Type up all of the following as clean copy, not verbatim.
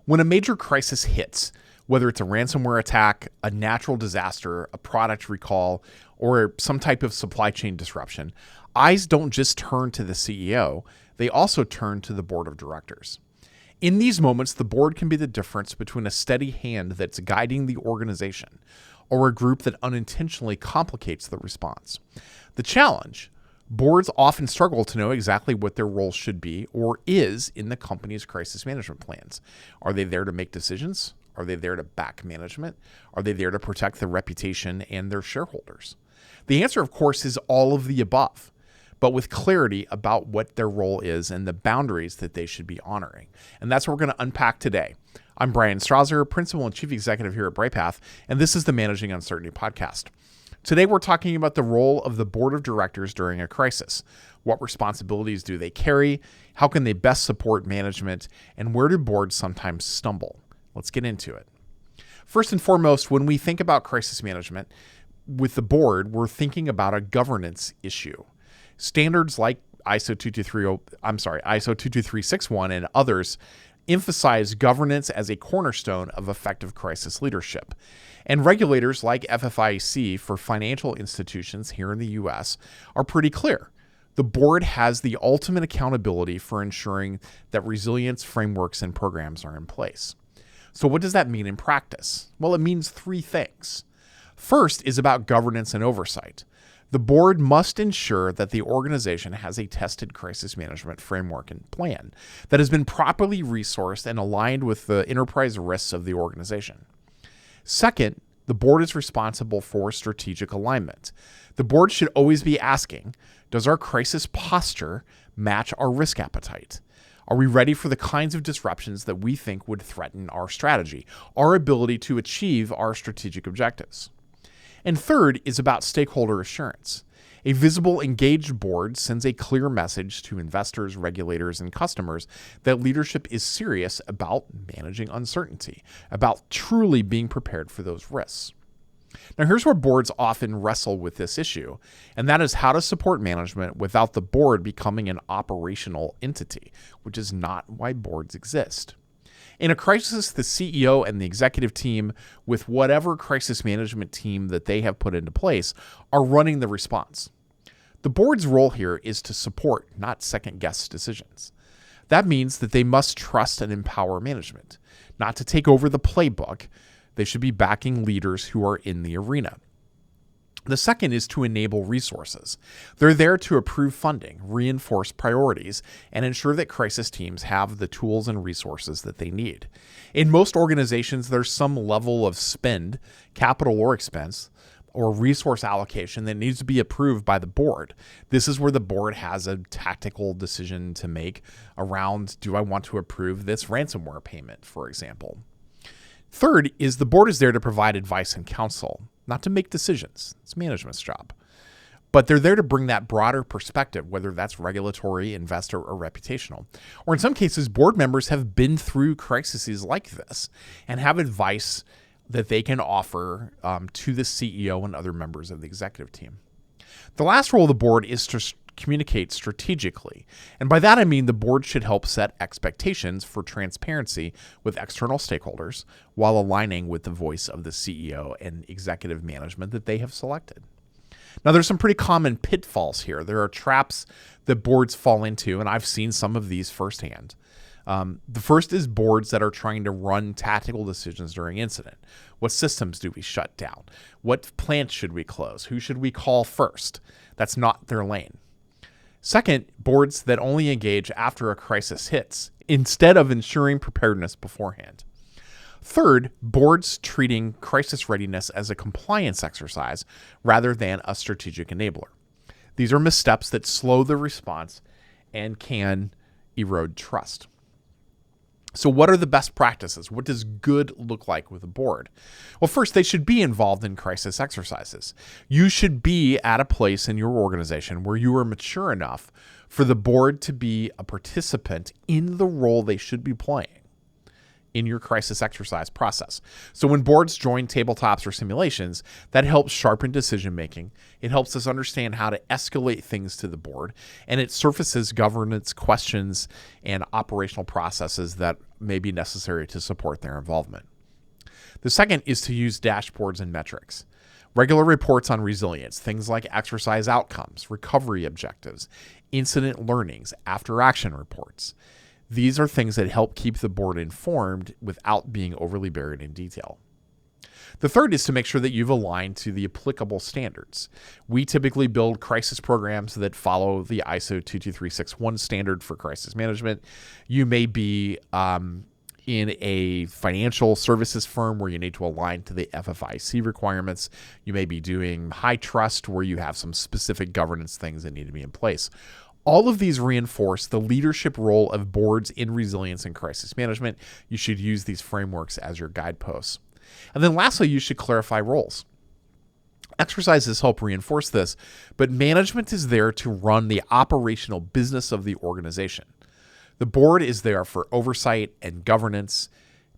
When a major crisis hits, whether it's a ransomware attack, a natural disaster, a product recall, or some type of supply chain disruption, eyes don't just turn to the CEO, they also turn to the board of directors. In these moments, the board can be the difference between a steady hand that's guiding the organization or a group that unintentionally complicates the response. The challenge: boards often struggle to know exactly what their role should be or is in the company's crisis management plans. Are they there to make decisions? Are they there to back management? Are they there to protect their reputation and their shareholders? The answer, of course, is all of the above, but with clarity about what their role is and the boundaries that they should be honoring. And that's what we're going to unpack today. I'm Bryan Strawser, Principal and Chief Executive here at Bryghtpath, and this is the Managing Uncertainty podcast. Today, we're talking about the role of the board of directors during a crisis. What responsibilities do they carry? How can they best support management? And where do boards sometimes stumble? Let's get into it. First and foremost, when we think about crisis management with the board, we're thinking about a governance issue. Standards like ISO 22361 and others emphasize governance as a cornerstone of effective crisis leadership. And regulators like FFIEC for financial institutions here in the US are pretty clear. The board has the ultimate accountability for ensuring that resilience frameworks and programs are in place. So what does that mean in practice? Well, it means three things. First is about governance and oversight. The board must ensure that the organization has a tested crisis management framework and plan that has been properly resourced and aligned with the enterprise risks of the organization. Second, the board is responsible for strategic alignment. The board should always be asking, does our crisis posture match our risk appetite? Are we ready for the kinds of disruptions that we think would threaten our strategy, our ability to achieve our strategic objectives? And third is about stakeholder assurance. A visible, engaged board sends a clear message to investors, regulators, and customers that leadership is serious about managing uncertainty, about truly being prepared for those risks. Now, here's where boards often wrestle with this issue, and that is how to support management without the board becoming an operational entity, which is not why boards exist. In a crisis, the CEO and the executive team, with whatever crisis management team that they have put into place, are running the response. The board's role here is to support, not second-guess decisions. That means that they must trust and empower management, not to take over the playbook. They should be backing leaders who are in the arena. The second is to enable resources. They're there to approve funding, reinforce priorities, and ensure that crisis teams have the tools and resources that they need. In most organizations, there's some level of spend, capital or expense, or resource allocation that needs to be approved by the board. This is where the board has a tactical decision to make around, do I want to approve this ransomware payment, for example? Third is the board is there to provide advice and counsel, not to make decisions. It's management's job. But they're there to bring that broader perspective, whether that's regulatory, investor, or reputational. Or in some cases, board members have been through crises like this and have advice that they can offer to the CEO and other members of the executive team. The last role of the board is to communicate strategically. And by that, I mean the board should help set expectations for transparency with external stakeholders while aligning with the voice of the CEO and executive management that they have selected. Now, there's some pretty common pitfalls here. There are traps that boards fall into, and I've seen some of these firsthand. The first is boards that are trying to run tactical decisions during incident. What systems do we shut down? What plants should we close? Who should we call first? That's not their lane. Second, boards that only engage after a crisis hits, instead of ensuring preparedness beforehand. Third, boards treating crisis readiness as a compliance exercise rather than a strategic enabler. These are missteps that slow the response and can erode trust. So what are the best practices? What does good look like with a board? Well, first, they should be involved in crisis exercises. You should be at a place in your organization where you are mature enough for the board to be a participant in the role they should be playing. in your crisis exercise process. So when boards join tabletops or simulations, that helps sharpen decision making. It helps us understand how to escalate things to the board, and it surfaces governance questions and operational processes that may be necessary to support their involvement. The second is to use dashboards and metrics. Regular reports on resilience, things like exercise outcomes, recovery objectives, incident learnings, after action reports. These are things that help keep the board informed without being overly buried in detail. The third is to make sure that you've aligned to the applicable standards. We typically build crisis programs that follow the ISO 22361 standard for crisis management. You may be in a financial services firm where you need to align to the FFIC requirements. You may be doing high trust where you have some specific governance things that need to be in place. All of these reinforce the leadership role of boards in resilience and crisis management. You should use these frameworks as your guideposts. And then lastly, you should clarify roles. Exercises help reinforce this, but management is there to run the operational business of the organization. The board is there for oversight and governance,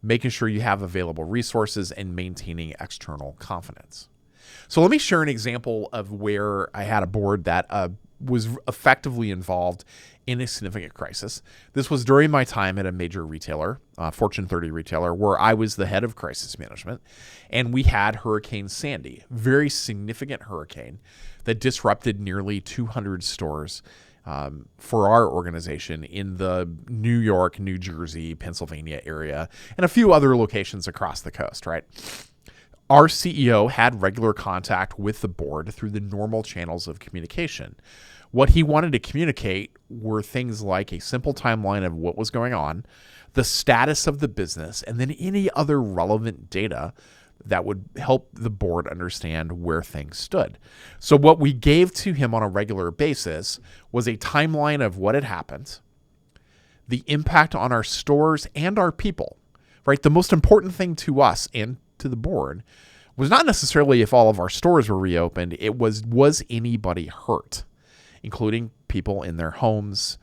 making sure you have available resources and maintaining external confidence. So let me share an example of where I had a board that was effectively involved in a significant crisis. This was during my time at a major retailer, Fortune 30 retailer, where I was the head of crisis management, and we had Hurricane Sandy, very significant hurricane that disrupted nearly 200 stores for our organization in the New York, New Jersey, Pennsylvania area, and a few other locations across the coast, right? Our CEO had regular contact with the board through the normal channels of communication. What he wanted to communicate were things like a simple timeline of what was going on, the status of the business, and then any other relevant data that would help the board understand where things stood. So what we gave to him on a regular basis was a timeline of what had happened, the impact on our stores and our people, right? The most important thing to us and to the board was not necessarily if all of our stores were reopened. It was anybody hurt, including people in their homes,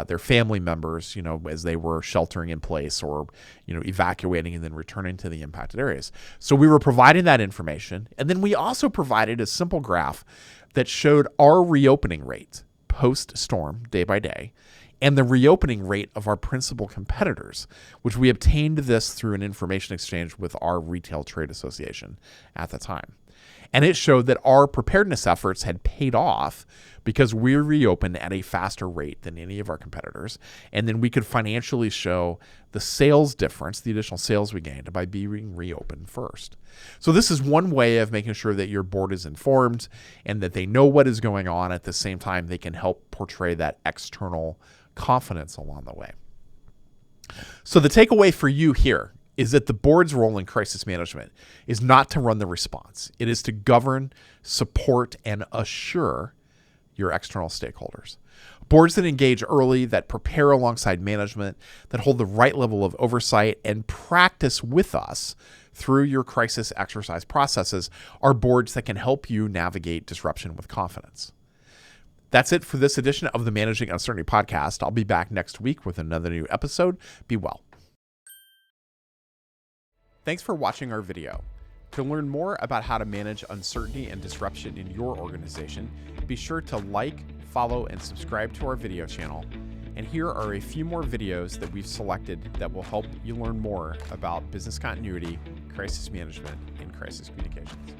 their family members, as they were sheltering in place or, evacuating and then returning to the impacted areas. So we were providing that information. And then we also provided a simple graph that showed our reopening rate post-storm day by day and the reopening rate of our principal competitors, which we obtained this through an information exchange with our retail trade association at the time. And it showed that our preparedness efforts had paid off because we reopened at a faster rate than any of our competitors. And then we could financially show the sales difference, the additional sales we gained by being reopened first. So this is one way of making sure that your board is informed and that they know what is going on. At the same time, they can help portray that external confidence along the way. So the takeaway for you here is that the board's role in crisis management is not to run the response. It is to govern, support, and assure your external stakeholders. Boards that engage early, that prepare alongside management, that hold the right level of oversight and practice with us through your crisis exercise processes are boards that can help you navigate disruption with confidence. That's it for this edition of the Managing Uncertainty podcast. I'll be back next week with another new episode. Be well. Thanks for watching our video. To learn more about how to manage uncertainty and disruption in your organization, be sure to like, follow, and subscribe to our video channel. And here are a few more videos that we've selected that will help you learn more about business continuity, crisis management, and crisis communications.